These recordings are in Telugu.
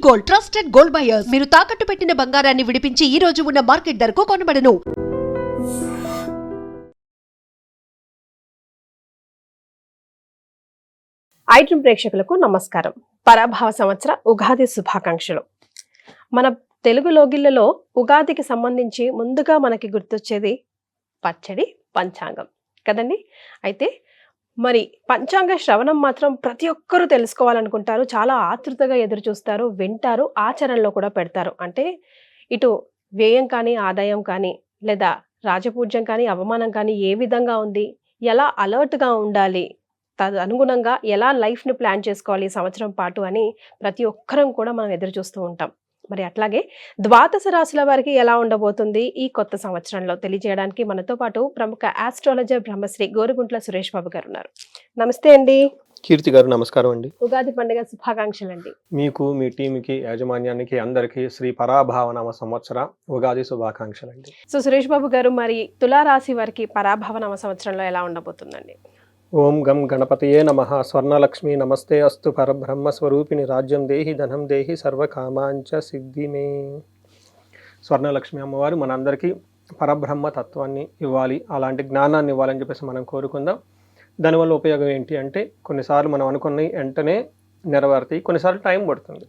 Gold, trusted gold buyers. మీరు తాకట్టు పెట్టిన బంగారాన్ని విడిపించి ఈ రోజు ఉన్న మార్కెట్ ధరకు కొనబడను. ఐడ్రీమ్ ప్రేక్షకులకు నమస్కారం. పరాభవ సంవత్సర ఉగాది శుభాకాంక్షలు. మన తెలుగు లోగిళ్లలో ఉగాదికి సంబంధించి ముందుగా మనకి గుర్తొచ్చేది పచ్చడి, పంచాంగం కదండి. అయితే మరి పంచాంగ శ్రవణం మాత్రం ప్రతి ఒక్కరూ తెలుసుకోవాలనుకుంటారు, చాలా ఆతృతగా ఎదురు చూస్తారు, వింటారు, ఆచరణలో కూడా పెడతారు. అంటే ఇటు వ్యయం కానీ, ఆదాయం కానీ, లేదా రాజపూజ్యం కానీ, అవమానం కానీ ఏ విధంగా ఉంది, ఎలా అలర్ట్గా ఉండాలి, అనుగుణంగా ఎలా లైఫ్ని ప్లాన్ చేసుకోవాలి ఈ సంవత్సరం పాటు అని ప్రతి ఒక్కరం కూడా మనం ఎదురు చూస్తూ ఉంటాం. మరి అట్లాగే ద్వాదశ రాశుల వారికి ఎలా ఉండబోతుంది ఈ కొత్త సంవత్సరంలో తెలియజేయడానికి మనతో పాటు ప్రముఖ ఆస్ట్రాలజర్ బ్రహ్మశ్రీ గోరుగుంట్ల సురేష్ బాబు గారు ఉన్నారు. నమస్తే అండి. కీర్తి గారు నమస్కారం అండి. ఉగాది పండుగ శుభాకాంక్షలు అండి. మీకు, మీ టీంకి, యాజమాన్యానికి అందరికీ శ్రీ పరాభావనామ సంవత్సర ఉగాది శుభాకాంక్షలు అండి. సో సురేష్ బాబు గారు, మరి తులారాశి వారికి పరాభవనామ సంవత్సరంలో ఎలా ఉండబోతుందండి? ఓం గం గణపతయే నమః. స్వర్ణలక్ష్మి నమస్తే అస్తు. పరబ్రహ్మ స్వరూపిణి రాజ్యం దేహి ధనం దేహి సర్వకామాంచ సిద్ధిమే. స్వర్ణలక్ష్మి అమ్మవారు మనందరికీ పరబ్రహ్మ తత్వాన్ని ఇవ్వాలి, అలాంటి జ్ఞానాన్ని ఇవ్వాలని చెప్పేసి మనం కోరుకుందాం. దానివల్ల ఉపయోగం ఏంటి అంటే, కొన్నిసార్లు మనం అనుకున్న వెంటనే నెరవేరుతాయి, కొన్నిసార్లు టైం పడుతుంది.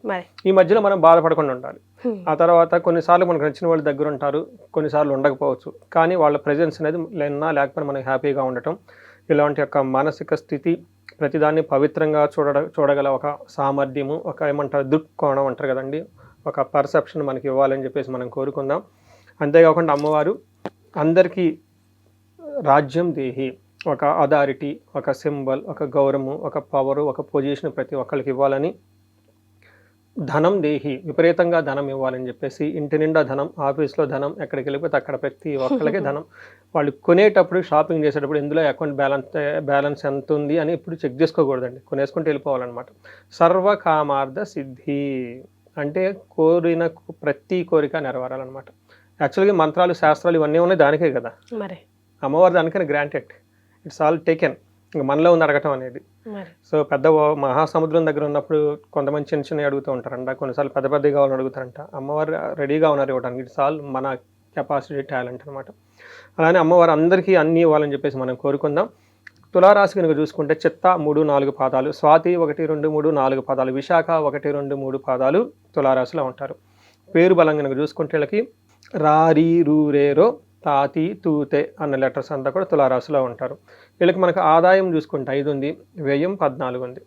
ఈ మధ్యలో మనం బాధపడకుండా ఉండాలి. ఆ తర్వాత కొన్నిసార్లు మనకు నచ్చిన వాళ్ళు దగ్గర ఉంటారు, కొన్నిసార్లు ఉండకపోవచ్చు, కానీ వాళ్ళ ప్రెజెన్స్ అనేది లేకపోతే మనం హ్యాపీగా ఉండటం, ఇలాంటి యొక్క మానసిక స్థితి, ప్రతిదాన్ని పవిత్రంగా చూడగల ఒక సామర్థ్యము, ఒక ఏమంటారు దృక్కోణం అంటారు కదండి, ఒక పర్సెప్షన్ మనకి ఇవ్వాలని చెప్పేసి మనం కోరుకుందాం. అంతేకాకుండా అమ్మవారు అందరికీ రాజ్యం దేహి, ఒక అథారిటీ, ఒక సింబల్, ఒక గౌరవం, ఒక పవరు, ఒక పొజిషన్ ప్రతి ఒక్కరికి ఇవ్వాలని, ధనం దేహి విపరీతంగా ధనం ఇవ్వాలని చెప్పేసి, ఇంటి నిండా ధనం, ఆఫీస్లో ధనం, ఎక్కడికి వెళ్ళిపోతే అక్కడ ప్రతి ఒక్కరికి ధనం. వాళ్ళు కొనేటప్పుడు, షాపింగ్ చేసేటప్పుడు ఇందులో అకౌంట్ బ్యాలెన్స్ ఎంత ఉంది అని ఇప్పుడు చెక్ చేసుకోకూడదండి, కొనేసుకుంటూ వెళ్ళిపోవాలన్నమాట. సర్వకామార్థ సిద్ధి అంటే కోరిన ప్రతి కోరిక నెరవేరాలన్నమాట. యాక్చువల్గా మంత్రాలు, శాస్త్రాలు ఇవన్నీ ఉన్నాయి దానికే కదా, అమ్మవారు దానికని గ్రాంటెడ్, ఇట్స్ ఆల్ టేకెన్. ఇంకా మనలో ఉంది అడగటం అనేది. సో పెద్ద మహాసముద్రం దగ్గర ఉన్నప్పుడు కొంతమంది చిన్న చిన్నవి అడుగుతూ ఉంటారంట, కొన్నిసార్లు పెద్ద పెద్దగా కావాలని అడుగుతారంట. అమ్మవారు రెడీగా ఉన్నారు ఇవ్వడానికి. ఇట్స్ ఆల్ మన కెపాసిటీ, టాలెంట్ అనమాట. అలానే అమ్మవారు అందరికీ అన్నీ ఇవ్వాలని చెప్పేసి మనం కోరుకుందాం. తులారాశి కనుక చూసుకుంటే చిత్త 3, 4 పాదాలు, స్వాతి 1, 2, 3, 4 పాదాలు, విశాఖ 1, 2, 3 పాదాలు తులారాశిలో ఉంటారు. పేరు బలం కనుక చూసుకుంటే వీళ్ళకి రారీ రూరేరో తాతి తూతే అన్న లెటర్స్ అంతా కూడా తులారాశిలో ఉంటారు. వీళ్ళకి మనకు ఆదాయం చూసుకుంటే 5 ఉంది, వ్యయం 14 ఉంది.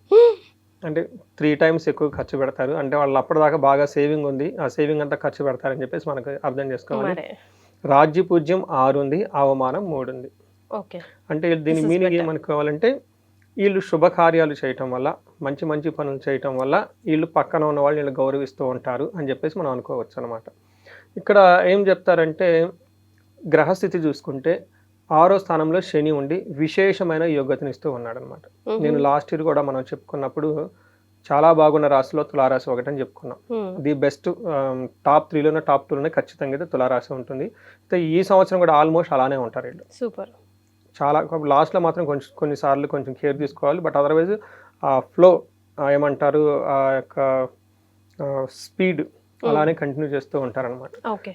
అంటే 3 times ఎక్కువ ఖర్చు పెడతారు. అంటే వాళ్ళు అప్పటిదాకా బాగా సేవింగ్ ఉంది, ఆ సేవింగ్ అంతా ఖర్చు పెడతారని చెప్పేసి మనకు అర్థం చేసుకోవాలి. రాజ్య పూజ్యం 6 ఉంది, అవమానం 3 ఉంది. అంటే దీని మీనింగ్ ఏమనుకోవాలంటే, వీళ్ళు శుభకార్యాలు చేయటం వల్ల, మంచి మంచి పనులు చేయటం వల్ల వీళ్ళు పక్కన ఉన్న వాళ్ళు వీళ్ళు గౌరవిస్తూ ఉంటారు అని చెప్పేసి మనం అనుకోవచ్చు అనమాట. ఇక్కడ ఏం చెప్తారంటే, గ్రహస్థితి చూసుకుంటే 6వ స్థానంలో శని ఉండి విశేషమైన యోగ్యతనిస్తూ ఉన్నాడు అనమాట. నేను లాస్ట్ ఇయర్ కూడా మనం చెప్పుకున్నప్పుడు చాలా బాగున్న రాశిలో తులారాశి ఒకటని చెప్పుకున్నాం. ది బెస్ట్ టాప్ 3లోనే టాప్ 2లోనే ఖచ్చితంగా అయితే తులారాశి ఉంటుంది. అయితే ఈ సంవత్సరం కూడా ఆల్మోస్ట్ అలానే ఉంటారు వీళ్ళు. సూపర్. చాలా లాస్ట్లో మాత్రం కొన్నిసార్లు కొంచెం కేర్ తీసుకోవాలి, బట్ అదర్వైజ్ ఆ ఫ్లో ఏమంటారు, ఆ యొక్క స్పీడ్ అలానే కంటిన్యూ చేస్తూ ఉంటారనమాట.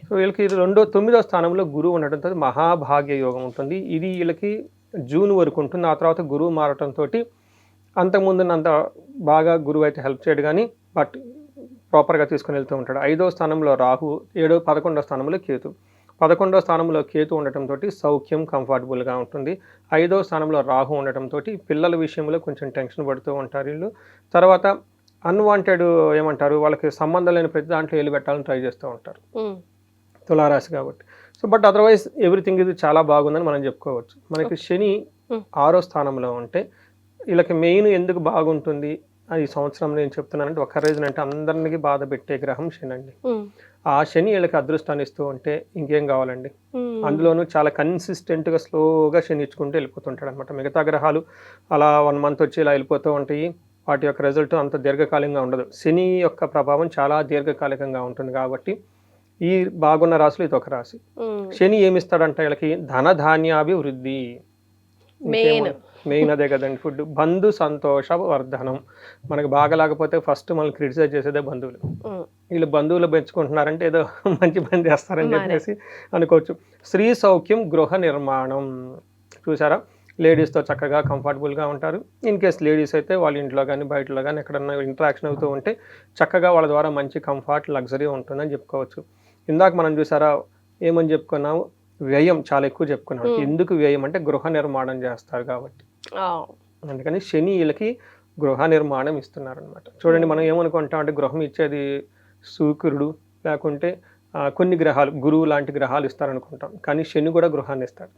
సో వీళ్ళకి 9వ స్థానంలో గురువు ఉండటంతో మహాభాగ్య యోగం ఉంటుంది. ఇది వీళ్ళకి జూన్ వరకు ఉంటుంది. ఆ తర్వాత గురువు మారటంతో అంతకుముందున్నంత బాగా గురువు అయితే హెల్ప్ చేయడు, కానీ బట్ ప్రాపర్గా తీసుకుని వెళ్తూ ఉంటాడు. 5వ స్థానంలో రాహు, 11వ స్థానంలో కేతు. 11వ స్థానంలో కేతు ఉండటంతో సౌఖ్యం, కంఫర్టబుల్గా ఉంటుంది. 5వ స్థానంలో రాహు ఉండటంతో పిల్లల విషయంలో కొంచెం టెన్షన్ పడుతూ ఉంటారు వీళ్ళు. తర్వాత అన్వాంటెడ్ ఏమంటారు, వాళ్ళకి సంబంధం లేని ప్రతి దాంట్లో ఏలు పెట్టాలని ట్రై చేస్తూ ఉంటారు తులారాశి కాబట్టి. సో బట్ అదర్వైజ్ ఎవ్రీథింగ్ ఇది చాలా బాగుందని మనం చెప్పుకోవచ్చు. మనకి శని 6వ స్థానంలో ఉంటే వీళ్ళకి మెయిన్ ఎందుకు బాగుంటుంది ఈ సంవత్సరం నేను చెప్తున్నానంటే, ఒక రీజన్ అంటే అందరికీ బాధ పెట్టే గ్రహం శని అండి. ఆ శని వీళ్ళకి అదృష్టాన్ని ఇస్తూ ఉంటే ఇంకేం కావాలండి. అందులోనూ చాలా కన్సిస్టెంట్గా స్లోగా శని ఇచ్చుకుంటూ వెళ్ళిపోతుంటాడు అనమాట. మిగతా గ్రహాలు అలా 1 month వచ్చి ఇలా వెళ్ళిపోతూ ఉంటాయి, వాటి యొక్క రిజల్ట్ అంత దీర్ఘకాలికంగా ఉండదు. శని యొక్క ప్రభావం చాలా దీర్ఘకాలికంగా ఉంటుంది కాబట్టి ఈ బాగున్న రాశులు ఇది ఒక రాశి. శని ఏమిస్తాడంటే వీళ్ళకి ధనధాన్యాభివృద్ధి, మెయిన్ అదే కదండి ఫుడ్. బంధు సంతోష వర్ధనం. మనకు బాగా లేకపోతే ఫస్ట్ మనల్ని క్రిటిసైజ్ చేసేదే బంధువులు. వీళ్ళు బంధువులు పెంచుకుంటున్నారంటే ఏదో మంచి పని చేస్తారని చెప్పేసి అనుకోవచ్చు. స్త్రీ సౌఖ్యం గృహ నిర్మాణం. చూసారా, లేడీస్తో చక్కగా కంఫర్టబుల్గా ఉంటారు. ఇన్ కేస్ లేడీస్ అయితే వాళ్ళ ఇంట్లో కానీ బయటలో కానీ ఎక్కడన్నా ఇంటరాక్షన్ అవుతూ ఉంటే చక్కగా వాళ్ళ ద్వారా మంచి కంఫర్ట్ లగ్జరీ ఉంటుందని చెప్పుకోవచ్చు. ఇందాక మనం చూసారా ఏమని చెప్పుకున్నాము, వ్యయం చాలా ఎక్కువ చెప్పుకున్నాం. ఎందుకు వ్యయం అంటే గృహ నిర్మాణం చేస్తారు కాబట్టి. అందుకని శని వీళ్ళకి గృహ నిర్మాణం ఇస్తున్నారు అనమాట. చూడండి, మనం ఏమనుకుంటాం అంటే గృహం ఇచ్చేది శుక్రుడు లేకుంటే కొన్ని గ్రహాలు, గురువు లాంటి గ్రహాలు ఇస్తారనుకుంటాం. కానీ శని కూడా గృహాన్ని ఇస్తాడు.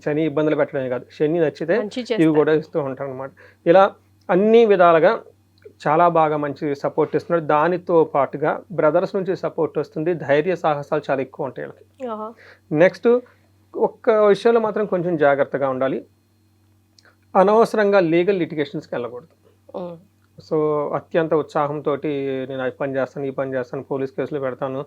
శని ఇబ్బందులు పెట్టడమే కాదు, శని నచ్చితే ఇవి కూడా ఇస్తూ ఉంటారు అనమాట. ఇలా అన్ని విధాలుగా చాలా బాగా మంచి సపోర్ట్ ఇస్తున్నారు. దానితో పాటుగా బ్రదర్స్ నుంచి సపోర్ట్ వస్తుంది. ధైర్య సాహసాలు చాలా ఎక్కువ ఉంటాయి వీళ్ళకి. నెక్స్ట్ ఒక్క విషయంలో మాత్రం కొంచెం జాగ్రత్తగా ఉండాలి. అనవసరంగా లీగల్ లిటిగేషన్స్కి వెళ్ళకూడదు. సో అత్యంత ఉత్సాహంతో నేను ఆ పని చేస్తాను, ఈ పని చేస్తాను, పోలీస్ కేసులు పెడతాను,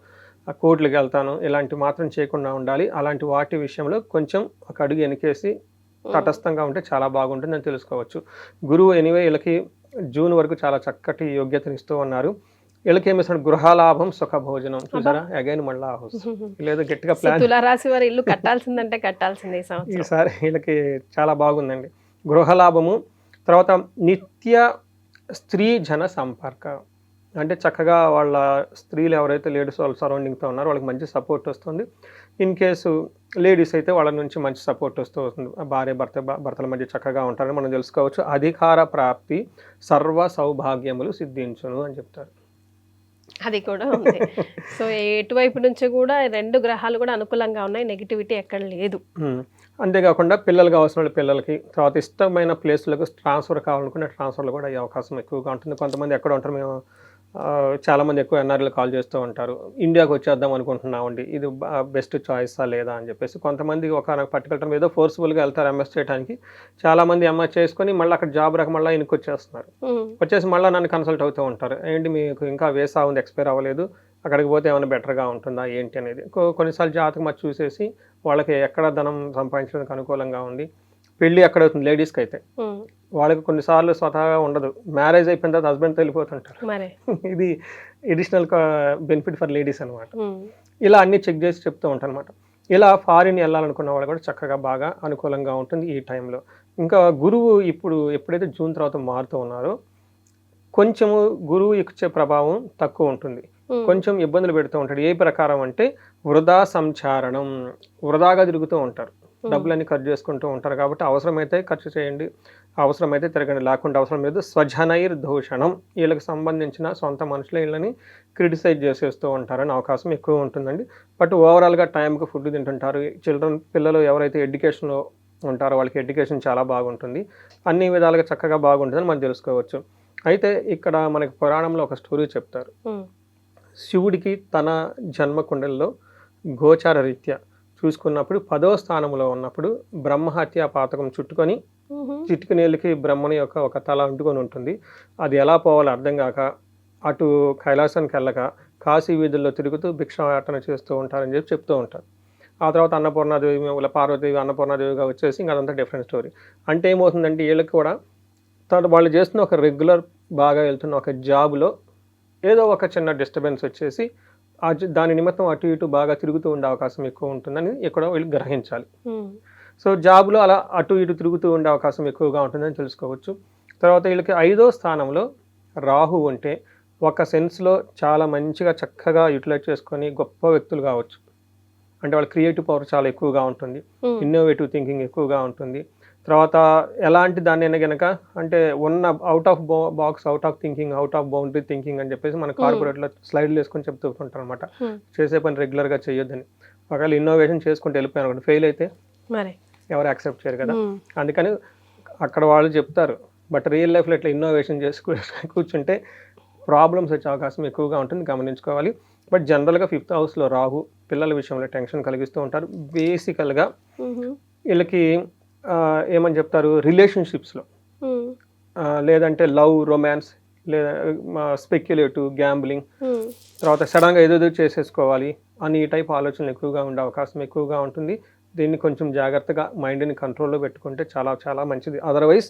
కోర్టులకు వెళ్తాను, ఇలాంటి మాత్రం చేయకుండా ఉండాలి. అలాంటి వాటి విషయంలో కొంచెం ఒక అడుగు వెనకేసి తటస్థంగా ఉంటే చాలా బాగుంటుందని తెలుసుకోవచ్చు. గురువు ఎనీవే వీళ్ళకి జూన్ వరకు చాలా చక్కటి యోగ్యతనిస్తూ ఉన్నారు. వీళ్ళకి ఏమిస్తాడు, గృహలాభం సుఖ భోజనం. చూసారా, అగైన్ మళ్ళీ హౌస్. లేదా గట్టిగా ప్లాన్, తులారాశి వారి ఇల్లు కట్టాల్సిందంటే కట్టాల్సిందే ఈసారి వీళ్ళకి చాలా బాగుందండి. గృహలాభము, తర్వాత నిత్య స్త్రీ జన సంపర్క. అంటే చక్కగా వాళ్ళ స్త్రీలు ఎవరైతే లేడీస్ వాళ్ళ సరౌండింగ్తో ఉన్నారో వాళ్ళకి మంచి సపోర్ట్ వస్తుంది. ఇన్ కేసు లేడీస్ అయితే వాళ్ళ నుంచి మంచి సపోర్ట్ వస్తుంది. భార్య భర్తల మధ్య చక్కగా ఉంటారని మనం తెలుసుకోవచ్చు. అధికార ప్రాప్తి, సర్వ సౌభాగ్యములు సిద్ధించును అని చెప్తారు. అది కూడా ఉంది. సో ఎటువైపు నుంచి కూడా రెండు గ్రహాలు కూడా అనుకూలంగా ఉన్నాయి, నెగిటివిటీ ఎక్కడ లేదు. అంతేకాకుండా పిల్లలకు అవసరం పిల్లలకి, తర్వాత ఇష్టమైన ప్లేస్లకు ట్రాన్స్ఫర్ కావాలనుకునే ట్రాన్స్ఫర్లు కూడా అయ్యే అవకాశం ఎక్కువగా ఉంటుంది. కొంతమంది ఎక్కడ ఉంటారు, మేము చాలామంది ఎక్కువ ఎన్ఆర్ఐలు కాల్ చేస్తూ ఉంటారు, ఇండియాకి వచ్చేద్దాం అనుకుంటున్నామండి, ఇది బెస్ట్ చాయిసా లేదా అని చెప్పేసి. కొంతమంది ఒక పర్టికులర్ టైం ఏదో ఫోర్స్ఫుల్గా వెళ్తారు ఎంఎస్ చేయడానికి. చాలామంది ఎంఎస్ చేసుకొని మళ్ళీ అక్కడ జాబ్ రాక మళ్ళీ ఇంటికి వచ్చేస్తున్నారు. వచ్చేసి మళ్ళీ నన్ను కన్సల్ట్ అవుతూ ఉంటారు, ఏంటి మీకు ఇంకా వేసా ఉంది, ఎక్స్పైర్ అవ్వలేదు, అక్కడికి పోతే ఏమైనా బెటర్గా ఉంటుందా ఏంటి అనేది. కొన్నిసార్లు జాతకం అది చూసేసి వాళ్ళకి ఎక్కడ ధనం సంపాదించడానికి అనుకూలంగా ఉంది, పెళ్ళి ఎక్కడ అవుతుంది లేడీస్కి అయితే, వాళ్ళకి కొన్నిసార్లు స్వతహాగా ఉండదు, మ్యారేజ్ అయిపోయిన తర్వాత హస్బెండ్తో వెళ్ళిపోతుంటారు. ఇది ఎడిషనల్ బెనిఫిట్ ఫర్ లేడీస్ అనమాట. ఇలా అన్ని చెక్ చేసి చెప్తూ ఉంటాను అనమాట. ఇలా ఫారిన్ వెళ్ళాలనుకున్న వాళ్ళు కూడా చక్కగా బాగా అనుకూలంగా ఉంటుంది ఈ టైంలో. ఇంకా గురువు ఇప్పుడు ఎప్పుడైతే జూన్ తర్వాత మారుతూ ఉన్నారో కొంచెము గురువు ఇచ్చే ప్రభావం తక్కువ ఉంటుంది, కొంచెం ఇబ్బందులు పెడుతూ ఉంటాడు. ఏ ప్రకారం అంటే వృధా సంచారణం, వృధాగా తిరుగుతూ ఉంటారు, డబ్బులన్నీ ఖర్చు చేసుకుంటూ ఉంటారు. కాబట్టి అవసరమైతే ఖర్చు చేయండి, అవసరమైతే తిరగండి, లేకుండా అవసరం లేదు. స్వజనైర్ దూషణం, వీళ్ళకి సంబంధించిన సొంత మనుషులు వీళ్ళని క్రిటిసైజ్ చేసేస్తూ ఉంటారని అవకాశం ఎక్కువ ఉంటుందండి. బట్ ఓవరాల్గా టైంకి ఫుడ్ తింటుంటారు. పిల్లలు ఎవరైతే ఎడ్యుకేషన్లో ఉంటారో వాళ్ళకి ఎడ్యుకేషన్ చాలా బాగుంటుంది, అన్ని విధాలుగా చక్కగా బాగుంటుందని మనం తెలుసుకోవచ్చు. అయితే ఇక్కడ మనకి పురాణంలో ఒక స్టోరీ చెప్తారు. శివుడికి తన జన్మకుండల్లో గోచార రీత్యా చూసుకున్నప్పుడు 10వ స్థానంలో ఉన్నప్పుడు బ్రహ్మహత్య పాతకం చుట్టుకొని చిటికనేళ్ళకి బ్రహ్మని యొక్క ఒక తల అంటుకొని ఉంటుంది. అది ఎలా పోవాలో అర్థం కాక అటు కైలాసానికి వెళ్ళక కాశీ వీధుల్లో తిరుగుతూ భిక్షాటన చేస్తూ ఉంటారని చెప్పి చెప్తూ ఉంటారు. ఆ తర్వాత అన్నపూర్ణాదేవి, పార్వతీదేవి అన్నపూర్ణాదేవిగా వచ్చేసి ఇంకా అదంతా డిఫరెంట్ స్టోరీ. అంటే ఏమవుతుందంటే వీళ్ళకి కూడా తర్వాత వాళ్ళు చేస్తున్న ఒక రెగ్యులర్ బాగా వెళ్తున్న ఒక జాబ్లో ఏదో ఒక చిన్న డిస్టర్బెన్స్ వచ్చేసి దాని నిమిత్తం అటు ఇటు బాగా తిరుగుతూ ఉండే అవకాశం ఎక్కువ ఉంటుందని ఇక్కడ వీళ్ళు గ్రహించాలి. సో జాబ్లో అలా అటు ఇటు తిరుగుతూ ఉండే అవకాశం ఎక్కువగా ఉంటుందని తెలుసుకోవచ్చు. తర్వాత వీళ్ళకి 5వ స్థానంలో రాహు ఉంటే ఒక సెన్స్లో చాలా మంచిగా చక్కగా యూటిలైజ్ చేసుకొని గొప్ప వ్యక్తులు కావచ్చు. అంటే వాళ్ళ క్రియేటివ్ పవర్ చాలా ఎక్కువగా ఉంటుంది, ఇన్నోవేటివ్ థింకింగ్ ఎక్కువగా ఉంటుంది. తర్వాత ఎలాంటి దాన్ని అయినా కనుక అంటే ఉన్న out of box, out of thinking, out of boundary thinking అని చెప్పేసి మన కార్పొరేట్లో స్లైడ్లు వేసుకొని చెప్తూ ఉంటారు అనమాట. చేసే పని రెగ్యులర్గా చేయొద్దని. ఒకవేళ ఇన్నోవేషన్ చేసుకుంటూ వెళ్ళిపోయాను ఒకటి ఫెయిల్ అయితే ఎవరు యాక్సెప్ట్ చేయరు కదా, అందుకని అక్కడ వాళ్ళు చెప్తారు. బట్ రియల్ లైఫ్లో ఇట్లా ఇన్నోవేషన్ చేసి కూర్చుంటే ప్రాబ్లమ్స్ వచ్చే అవకాశం ఎక్కువగా ఉంటుంది, గమనించుకోవాలి. బట్ జనరల్గా 5th హౌస్లో రాహు పిల్లల విషయంలో టెన్షన్ కలిగిస్తూ ఉంటారు. బేసికల్గా వీళ్ళకి ఏమని చెప్తారు, రిలేషన్షిప్స్లో లేదంటే లవ్, రొమాన్స్, లేదా స్పెక్యులేటివ్, గ్యాంబ్లింగ్, తర్వాత సడన్గా ఏదో చేసేసుకోవాలి అని ఈ టైప్ ఆలోచనలు ఎక్కువగా ఉండే అవకాశం ఎక్కువగా ఉంటుంది. దీన్ని కొంచెం జాగ్రత్తగా మైండ్ని కంట్రోల్లో పెట్టుకుంటే చాలా చాలా మంచిది. అదర్వైజ్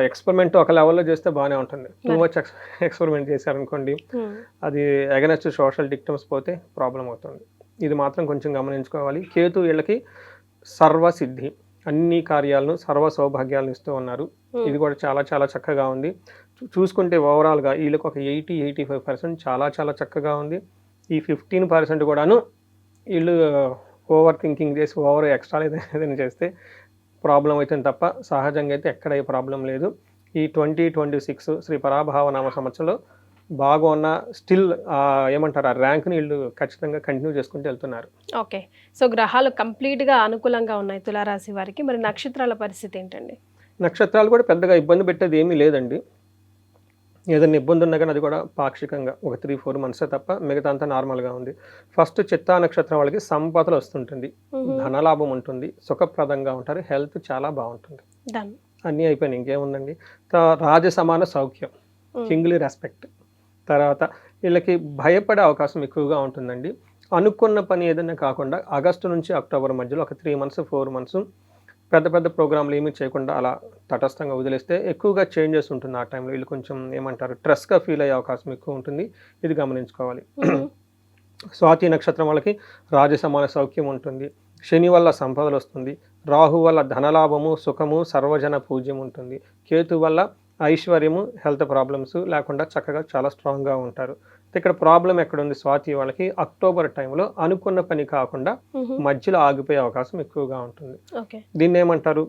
ఎక్స్పెరిమెంట్ ఒక లెవెల్లో చేస్తే బాగానే ఉంటుంది. టూ మచ్ ఎక్స్పెరిమెంట్ చేశారనుకోండి, అది అగెనెస్ట్ సోషల్ డిక్టమ్స్ పోతే ప్రాబ్లం అవుతుంది. ఇది మాత్రం కొంచెం గమనించుకోవాలి. కేతు వీళ్ళకి సర్వసిద్ధి, అన్ని కార్యాలను సర్వ సౌభాగ్యాలను ఇస్తూ ఉన్నారు. ఇది కూడా చాలా చాలా చక్కగా ఉంది. చూసుకుంటే ఓవరాల్గా వీళ్ళకి ఒక 80-85% చాలా చాలా చక్కగా ఉంది. ఈ 15% కూడాను వీళ్ళు ఓవర్ థింకింగ్ చేసి ఓవర్ ఎక్స్ట్రా ఏదైనా చేస్తే ప్రాబ్లం అవుతుంది తప్ప సహజంగా అయితే ఎక్కడ ఏ ప్రాబ్లం లేదు. ఈ 2026 శ్రీ పరాభావ నామ సంవత్సరంలో బాగా ఉన్న స్టిల్ ఏమంటారు, ఆ ర్యాంక్ని వీళ్ళు ఖచ్చితంగా కంటిన్యూ చేసుకుంటూ వెళ్తున్నారు. ఓకే, సో గ్రహాలు కంప్లీట్గా అనుకూలంగా ఉన్నాయి తులారాశి వారికి. మరి నక్షత్రాల పరిస్థితి ఏంటండి? నక్షత్రాలు కూడా పెద్దగా ఇబ్బంది పెట్టేది ఏమీ లేదండి. ఏదైనా ఇబ్బంది ఉన్నా కానీ అది కూడా పాక్షికంగా ఒక 3-4 మంత్సే తప్ప మిగతా అంతా నార్మల్గా ఉంది. ఫస్ట్ చిత్తా నక్షత్రం వాళ్ళకి సంపదలు వస్తుంటుంది, ధనలాభం ఉంటుంది, సుఖప్రదంగా ఉంటారు, హెల్త్ చాలా బాగుంటుంది. అన్నీ అయిపోయినాయి, ఇంకేముందండి. రాజ సమాన సౌఖ్యం, కింగ్లీ రెస్పెక్ట్. తర్వాత వీళ్ళకి భయపడే అవకాశం ఎక్కువగా ఉంటుందండి. అనుకున్న పని ఏదైనా కాకుండా ఆగస్టు నుంచి అక్టోబర్ మధ్యలో ఒక 3 months 4 months పెద్ద పెద్ద ప్రోగ్రాంలు ఏమీ చేయకుండా అలా తటస్థంగా వదిలేస్తే ఎక్కువగా చేంజెస్ ఉంటుంది. ఆ టైంలో వీళ్ళు కొంచెం ఏమంటారు, స్ట్రెస్గా ఫీల్ అయ్యే అవకాశం ఎక్కువ ఉంటుంది. ఇది గమనించుకోవాలి. స్వాతి నక్షత్రం వాళ్ళకి రాజసమాన సౌఖ్యం ఉంటుంది, శని వల్ల సంపదలు వస్తుంది, రాహు వల్ల ధనలాభము, సుఖము, సర్వజన పూజ్యం ఉంటుంది, కేతు వల్ల ఐశ్వర్యము, హెల్త్ ప్రాబ్లమ్స్ లేకుండా చక్కగా చాలా స్ట్రాంగ్గా ఉంటారు. ఇక్కడ ప్రాబ్లం ఎక్కడుంది స్వాతి వాళ్ళకి, అక్టోబర్ టైంలో అనుకున్న పని కాకుండా మధ్యలో ఆగిపోయే అవకాశం ఎక్కువగా ఉంటుంది. దీన్ని ఏమంటారు,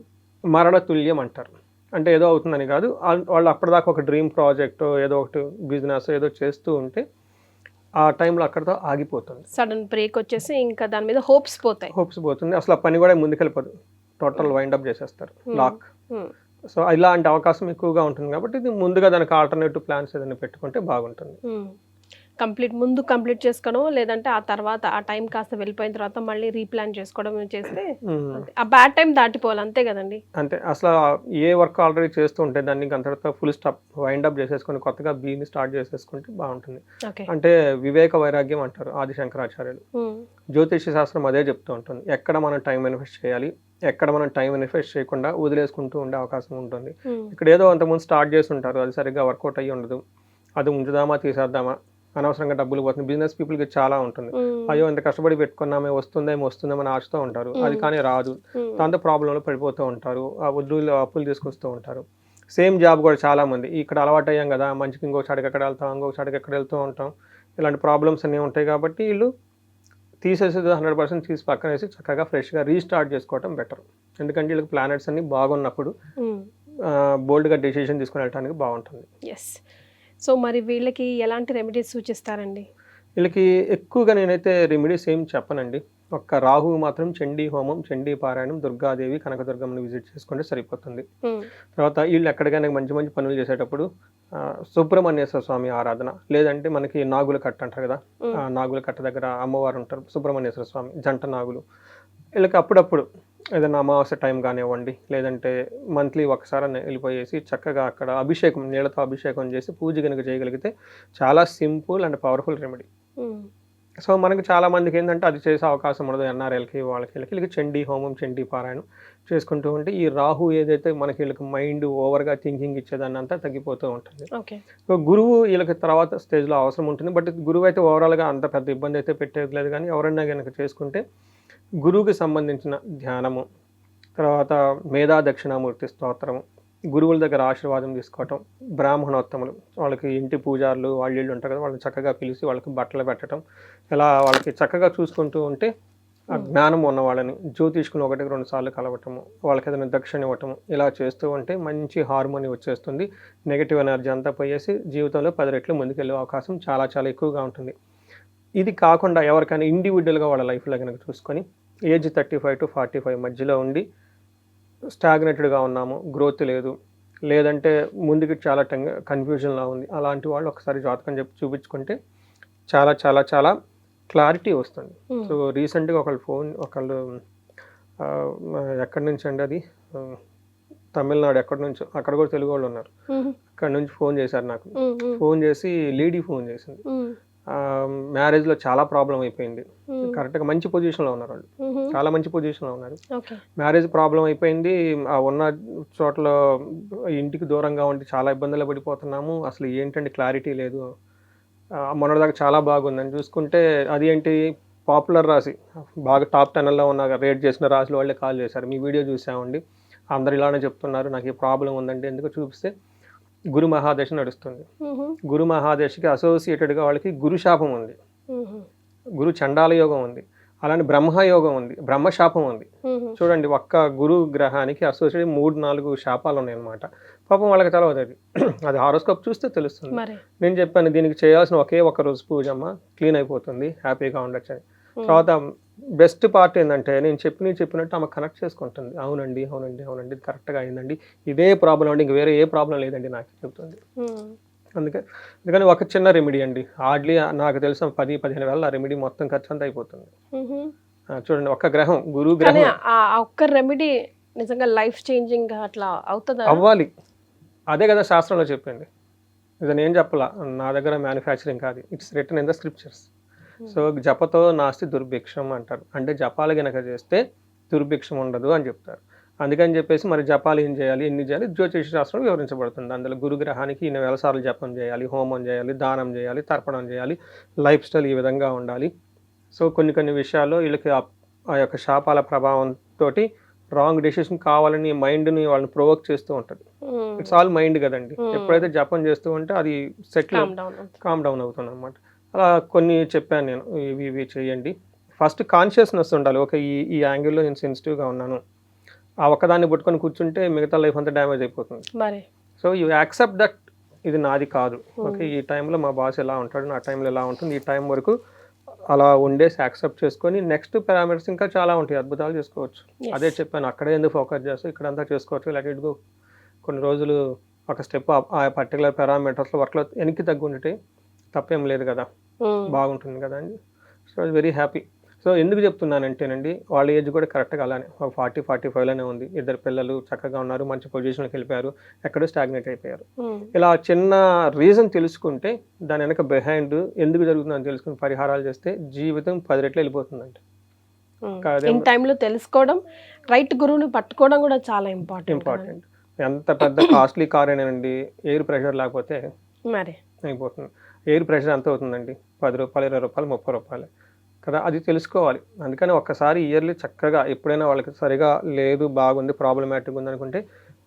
మరణ తుల్యం అంటారు. అంటే ఏదో అవుతుందని కాదు, వాళ్ళు అప్పటిదాకా ఒక డ్రీమ్ ప్రాజెక్ట్ ఏదో ఒకటి బిజినెస్ ఏదో చేస్తూ ఉంటే ఆ టైంలో అక్కడితో ఆగిపోతుంది. సడన్ బ్రేక్ వచ్చేసి ఇంకా దాని మీద హోప్స్ పోతుంది. అసలు ఆ పని కూడా ముందుకెళ్ళిపోదు, టోటల్ వైండప్ చేసేస్తారు, లాక్. సో ఇలాంటి అవకాశం ఎక్కువగా ఉంటుంది. కాబట్టి ఇది ముందుగా దానికి ఆల్టర్నేటివ్ ప్లాన్స్ ఏదైనా పెట్టుకుంటే బాగుంటుంది. ముందు కంప్లీట్ చేసుకోవడం, లేదంటే ఆ తర్వాత ఆ టైం కాస్త వెళ్ళిపోయిన తర్వాత మళ్ళీ రీప్లాన్ చేసుకోవడం చేస్తే ఆ బ్యాడ్ టైం దాటిపోవాలి, అంతే కదండి. అంతే, అసలు ఏ వర్క్ ఆల్రెడీ చేస్తూ ఉంటే దాన్ని అంతటితో ఫుల్ స్టాప్ వైండప్ చేసేసుకొని కొత్తగా బీని స్టార్ట్ చేసేసుకుంటే బాగుంటుంది. అంటే వివేక వైరాగ్యం అంటారు ఆది శంకరాచార్యులు. జ్యోతిష శాస్త్రం అదే చెప్తూ ఉంటుంది, ఎక్కడ మనం టైం ఇన్వెస్ట్ చేయాలి, ఎక్కడ మనం టైం ఇన్వెస్ట్ చేయకుండా వదిలేసుకుంటూ ఉండే అవకాశం ఉంటుంది. ఇక్కడ ఏదో అంతకుముందు స్టార్ట్ చేసి ఉంటారు, అది సరిగ్గా వర్కౌట్ అయ్యి ఉండదు, అది ఉంచుదామా తీసేద్దామా, అనవసరంగా డబ్బులు పోతుంది. బిజినెస్ పీపుల్కి చాలా ఉంటుంది, అయ్యో ఎంత కష్టపడి పెట్టుకున్నామే వస్తుందేమని ఆశతో ఉంటారు, అది కానీ రాదు, దాంతో ప్రాబ్లంలో పడిపోతూ ఉంటారు, ఆ అప్పులు తీసుకొస్తూ ఉంటారు. సేమ్ జాబ్ కూడా చాలా మంది ఇక్కడ అలవాటు అయ్యాం కదా, మంచికి ఇంకో చాడికి ఎక్కడ వెళ్తాం, ఇంకో చాడికి ఎక్కడ వెళ్తూ ఉంటాం, ఇలాంటి ప్రాబ్లమ్స్ అన్నీ ఉంటాయి. కాబట్టి వీళ్ళు తీసేసి 100% తీసి పక్కన వేసి చక్కగా ఫ్రెష్గా రీస్టార్ట్ చేసుకోవటం బెటర్. ఎందుకంటే వీళ్ళకి ప్లానెట్స్ అన్ని బాగున్నప్పుడు బోల్డ్గా డెసిషన్ తీసుకుని వెళ్ళడానికి బాగుంటుంది. సో మరి వీళ్ళకి ఎలాంటి రెమెడీస్ సూచిస్తారండి? వీళ్ళకి ఎక్కువగా నేనైతే రెమెడీస్ ఏం చెప్పనండి. ఒక్క రాహు మాత్రం చండీ హోమం, చండీ పారాయణం, దుర్గాదేవి, కనకదుర్గమ్మని విజిట్ చేసుకుంటే సరిపోతుంది. తర్వాత వీళ్ళు ఎక్కడికైనా మంచి మంచి పనులు చేసేటప్పుడు సుబ్రహ్మణ్యేశ్వర స్వామి ఆరాధన, లేదంటే మనకి నాగుల కట్ట అంటారు కదా, ఆ నాగుల కట్ట దగ్గర అమ్మవారు ఉంటారు, సుబ్రహ్మణ్యేశ్వర స్వామి, జంట నాగులు. వీళ్ళకి అప్పుడప్పుడు ఏదైనా అమావాస్య టైం కానివ్వండి, లేదంటే మంత్లీ ఒకసారి వెళ్ళిపోయేసి చక్కగా అక్కడ అభిషేకం, నీళ్ళతో అభిషేకం చేసి పూజ కనుక చేయగలిగితే చాలా simple and powerful remedy. So మనకి చాలా మందికి ఏంటంటే అది చేసే అవకాశం ఉండదు, ఎన్ఆర్ఎల్కి వీళ్ళకి చండీ హోమం, చండీ పారాయణం చేసుకుంటూ ఉంటే ఈ రాహు ఏదైతే మనకి వీళ్ళకి మైండ్ ఓవర్గా థింకింగ్ ఇచ్చేదాన్ని అంతా తగ్గిపోతూ ఉంటుంది. సో గురువు వీళ్ళకి తర్వాత స్టేజ్లో అవసరం ఉంటుంది. బట్ గురువు అయితే ఓవరాల్గా అంత పెద్ద ఇబ్బంది అయితే పెట్టేది లేదు. కానీ ఎవరైనా కనుక చేసుకుంటే గురువుకి సంబంధించిన ధ్యానము, తర్వాత మేధా దక్షిణామూర్తి స్తోత్రము, గురువుల దగ్గర ఆశీర్వాదం తీసుకోవటం, బ్రాహ్మణోత్తములు వాళ్ళకి ఇంటి పూజారులు వాళ్ళు ఉంటారు కదా, వాళ్ళని చక్కగా పిలిచి వాళ్ళకి బట్టలు పెట్టడం, ఇలా వాళ్ళకి చక్కగా చూసుకుంటూ ఉంటే ఆ జ్ఞానం ఉన్న వాళ్ళని జ్యోతిష్కుని 1-2 సార్లు కలవటము, వాళ్ళకి ఏదైనా దక్షిణ ఇవ్వటము, ఇలా చేస్తూ ఉంటే మంచి హార్మోని వచ్చేస్తుంది. నెగిటివ్ ఎనర్జీ అంతా పోయేసి జీవితంలో 10 రెట్లు ముందుకెళ్ళే అవకాశం చాలా చాలా ఎక్కువగా ఉంటుంది. ఇది కాకుండా ఎవరికైనా ఇండివిజువల్గా వాళ్ళ లైఫ్లో కనుక చూసుకొని ఏజ్ 35 to 45 మధ్యలో ఉండి స్టాగ్నేటెడ్గా ఉన్నాము, గ్రోత్ లేదు, లేదంటే ముందుకి చాలా కన్ఫ్యూజన్లా ఉంది, అలాంటి వాళ్ళు ఒకసారి జాతకం చెప్పి చూపించుకుంటే చాలా చాలా చాలా క్లారిటీ వస్తుంది. సో రీసెంట్గా ఒకళ్ళు ఎక్కడి నుంచి అండి, అది తమిళనాడు ఎక్కడి నుంచో, అక్కడ కూడా తెలుగు వాళ్ళు ఉన్నారు, అక్కడ నుంచి ఫోన్ చేశారు నాకు. ఫోన్ చేసి లేడీ ఫోన్ చేసింది, మ్యారేజ్లో చాలా ప్రాబ్లం అయిపోయింది. కరెక్ట్గా మంచి పొజిషన్లో ఉన్నారు వాళ్ళు, చాలా మంచి పొజిషన్లో ఉన్నారు. ఓకే. మ్యారేజ్ ప్రాబ్లం అయిపోయింది. ఉన్న చోట్ల ఇంటికి దూరంగా ఉండి చాలా ఇబ్బందులు పడిపోతున్నాము. అసలు ఏంటంటే క్లారిటీ లేదు. మొన్నటిదాకా చాలా బాగుందని చూసుకుంటే అది ఏంటి, పాపులర్ రాశి, బాగా టాప్ 10లో ఉన్న రేట్ చేసిన రాశుల వాళ్ళే కాల్ చేశారు. మీ వీడియో చూసామండి, అందరు ఇలానే చెప్తున్నారు, నాకు ఈ ప్రాబ్లం ఉందండి. ఎందుకు చూపిస్తే గురు మహాదశ నడుస్తుంది. గురు మహాదశకి అసోసియేటెడ్గా వాళ్ళకి గురు శాపం ఉంది, గురు చండాల యోగం ఉంది, అలానే బ్రహ్మయోగం ఉంది, బ్రహ్మశాపం ఉంది. చూడండి, ఒక్క గురు గ్రహానికి అసోసియేట్ 3-4 శాపాలు ఉన్నాయి అన్నమాట. పాపం వాళ్ళకి తెలవదు అది, అది హారోస్కోప్ చూస్తే తెలుస్తుంది. నేను చెప్పాను దీనికి చేయాల్సిన ఒకే ఒక రోజు పూజ అమ్మ, క్లీన్ అయిపోతుంది, హ్యాపీగా ఉండొచ్చు అని. తర్వాత బెస్ట్ పార్ట్ ఏంటంటే నేను చెప్పినట్టు ఆమె కనెక్ట్ చేసుకుంటుంది. అవునండి అవునండి అవునండి ఇది కరెక్ట్గా అయిందండి, ఇదే ప్రాబ్లం అండి, ఇంక వేరే ఏ ప్రాబ్లం లేదండి నాకు చెప్తుంది. అందుకని ఒక చిన్న రెమెడీ అండి, హార్డ్లీ నాకు తెలిసిన 10-15 వేల ఆ రెమెడీ మొత్తం ఖర్చు అంతా అయిపోతుంది. చూడండి, ఒక్క గ్రహం, గురు గ్రహం ఒక్క రెమెడీ నిజంగా లైఫ్ చేంజింగ్ అట్లా అవుతుందా? అవ్వాలి, అదే కదా శాస్త్రంలో చెప్పింది. ఇది నేను చెప్పలా, నా దగ్గర మ్యానుఫ్యాక్చరింగ్ కాదు, it's written in the scriptures. So జపతో నాస్తి దుర్భిక్షం అంటారు, అంటే జపాలు గనక చేస్తే దుర్భిక్షం ఉండదు అని చెప్తారు. అందుకని చెప్పేసి మరి జపాలు ఏం చేయాలి, ఎన్ని చేయాలి, జ్యోతిష శాస్త్రం వివరించబడుతుంది. అందులో గురుగ్రహానికి ఇన్ని వేల సార్లు జపం చేయాలి, హోమం చేయాలి, దానం చేయాలి, తర్పణం చేయాలి, లైఫ్ స్టైల్ ఈ విధంగా ఉండాలి. సో కొన్ని విషయాల్లో వీళ్ళకి ఆ యొక్క శాపాల ప్రభావంతో రాంగ్ డెసిషన్ కావాలని మైండ్ని వాళ్ళని ప్రొవోక్ చేస్తూ ఉంటుంది. ఇట్స్ ఆల్ మైండ్ కదండి. ఎప్పుడైతే జపం చేస్తూ ఉంటే అది సెటిల్ కామ్ డౌన్ అవుతుంది అనమాట. అలా కొన్ని చెప్పాను నేను, ఇవి చేయండి. ఫస్ట్ కాన్షియస్నెస్ ఉండాలి, ఓకే ఈ యాంగిల్లో నేను సెన్సిటివ్గా ఉన్నాను. ఆ ఒక్కదాన్ని పట్టుకొని కూర్చుంటే మిగతా లైఫ్ అంతా డ్యామేజ్ అయిపోతుంది. సో యూ యాక్సెప్ట్ దట్ ఇది నాది కాదు, ఓకే ఈ టైంలో మా బాస్ ఎలా ఉంటాడు, నా టైంలో ఎలా ఉంటుంది, ఈ టైం వరకు అలా ఉండేసి యాక్సెప్ట్ చేసుకొని నెక్స్ట్ పారామీటర్స్ ఇంకా చాలా ఉంటాయి, అద్భుతాలు చేసుకోవచ్చు. అదే చెప్పాను, అక్కడే ఎందుకు ఫోకస్ చేస్తూ ఇక్కడంతా చేసుకోవచ్చు. Let it go. కొన్ని రోజులు ఒక స్టెప్ ఆ పర్టికులర్ పారామీటర్స్లో వర్క్లో వెనక్కి తగ్గుంటే తప్పేం లేదు కదా, బాగుంటుంది కదా అని. So very happy. సో ఎందుకు చెప్తున్నానంటేనండి, వాళ్ళ ఏజ్ కూడా కరెక్ట్గా అలానే 40-45లోనే ఉంది. 2 పిల్లలు చక్కగా ఉన్నారు, మంచి పొజిషన్కి వెళ్ళిపోయారు, ఎక్కడో స్టాగ్నేట్ అయిపోయారు. ఇలా చిన్న రీజన్ తెలుసుకుంటే దాని వెనక బిహైండ్ ఎందుకు జరుగుతుందని తెలుసుకుని పరిహారాలు చేస్తే జీవితం 10 రెట్లు వెళ్ళిపోతుందండి. టైంలో తెలుసుకోవడం, రైట్ గురువుని పట్టుకోవడం కూడా చాలా ఇంపార్టెంట్. ఎంత పెద్ద కాస్ట్లీ కార్ అయినానండి, ఎయిర్ ప్రెషర్ లేకపోతే మరి అయిపోతుంది. ఎయిర్ ప్రెషర్ ఎంత అవుతుందండి, 10 రూపాయలు, 20 రూపాయలు, 30 రూపాయలు కదా, అది తెలుసుకోవాలి. అందుకని ఒక్కసారి ఇయర్లీ చక్కగా ఎప్పుడైనా వాళ్ళకి సరిగా లేదు, బాగుంది, ప్రాబ్లమాటిక్ ఉంది అనుకుంటే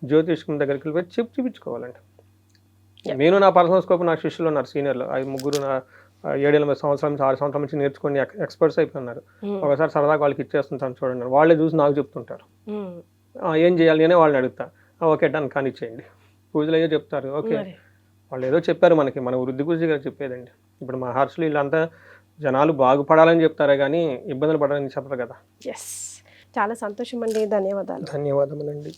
జ్యోతిష్కుని దగ్గరికి వెళ్ళి చూపించుకోవాలండి. నేను నా పర్సనల్ స్కోప్ నా శిష్యులు ఉన్నారు, సీనియర్లు 5-3 7-8 సంవత్సరాల నుంచి 6 సంవత్సరాల నుంచి నేర్చుకొని ఎక్స్పర్ట్స్ అయిపోయినారు. ఒకసారి సరదాగా వాళ్ళకి ఇచ్చేస్తుంటాను చూడండి, వాళ్ళే చూసి నాకు చెప్తుంటారు ఏం చేయాలి అనే వాళ్ళని అడుగుతా. ఓకే డన్ కానీ చేయండి, పూజలు అయ్యో చెప్తారు. ఓకే వాళ్ళు ఏదో చెప్పారు మనకి, మన వృద్ధి గురించి గారు చెప్పేదండి. ఇప్పుడు మహర్షులు వీళ్ళంతా జనాలు బాగుపడాలని చెప్తారే కానీ ఇబ్బందులు పడాలని చెప్పరు కదా. చాలా సంతోషం అండి, ధన్యవాదాలు. ధన్యవాదములండి.